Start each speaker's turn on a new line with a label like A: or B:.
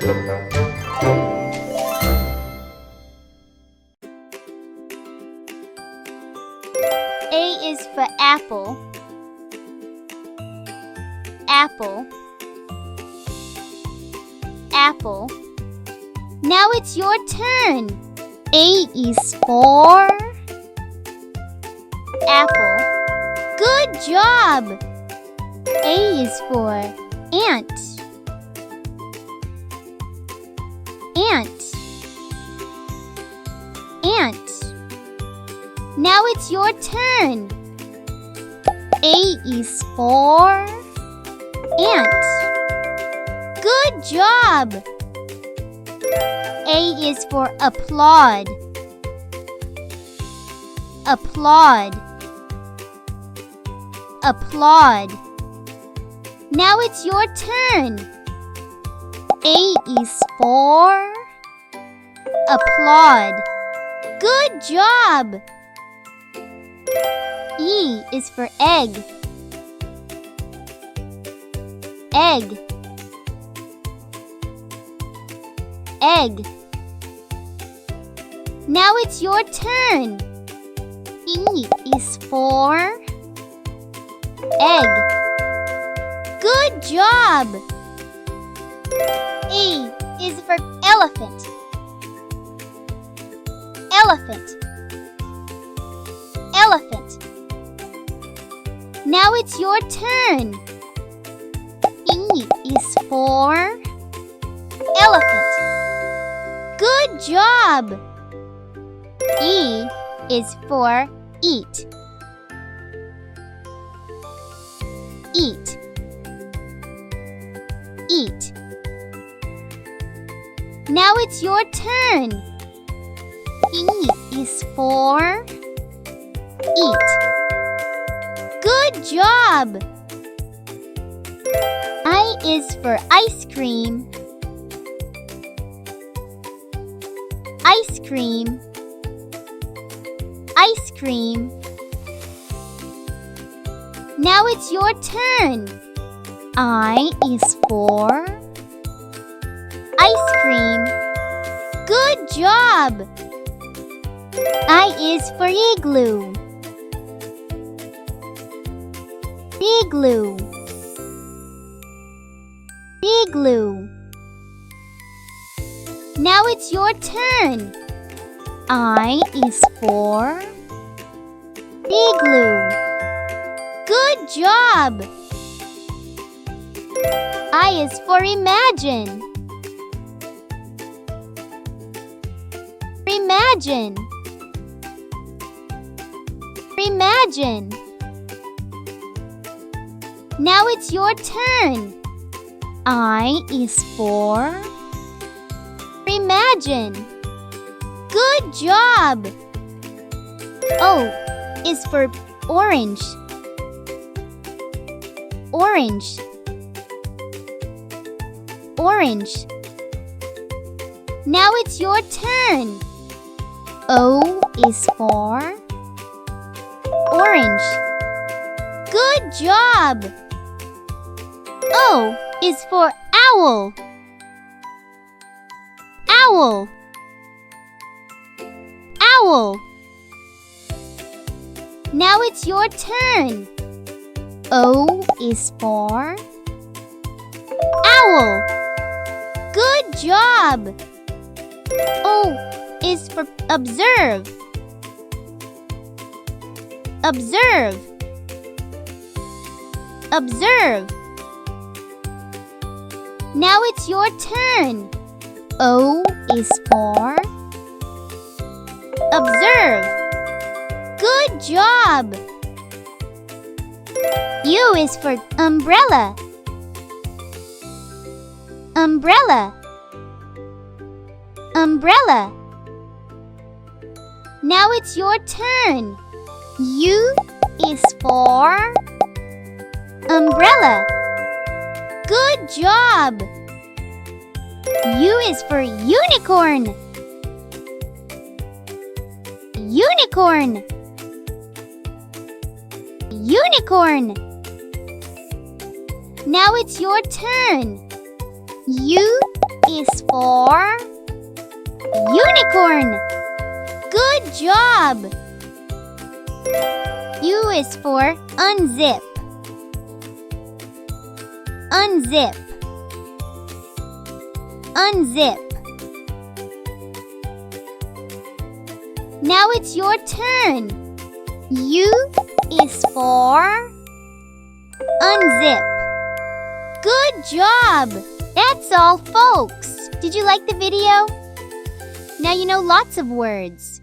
A: A is for apple. Apple. Apple. Now it's your turn. A is for apple. Good job! A is for ant. Ant. Ant. Now it's your turn. A is for ant. Good job! A is for applaud. Applaud. Applaud. Now it's your turn. A is for applaud. Good job! E is for egg. Egg. Egg. Now it's your turn. E is for egg. Good job! E is for elephant. Elephant. Elephant. Now it's your turn. E is for elephant. Good job! E is for eat. Eat. Eat. Now it's your turn. E is for eat. Good job! I is for ice cream. Ice cream. Ice cream. Now it's your turn. I is for ice cream. Good job! I is for igloo. Igloo. Igloo. Now it's your turn. I is for igloo. Good job! I is for imagine. Imagine. Imagine. Now it's your turn. I is for imagine. Good job! O is for orange. Orange. Orange. Now it's your turn. O is for orange. Good job! O is for owl. Owl. Owl. Now it's your turn. O is for owl. Good job! O is for observe. Observe. Observe. Now it's your turn. O is for observe. Good job! U is for umbrella. Umbrella. Umbrella. Now it's your turn. U is for umbrella. Good job! U is for unicorn. Unicorn. Unicorn. Now it's your turn. U is for unicorn. Good job! U is for unzip. Unzip. Unzip. Now it's your turn. U is for unzip. Good job! That's all, folks. Did you like the video? Now you know lots of words.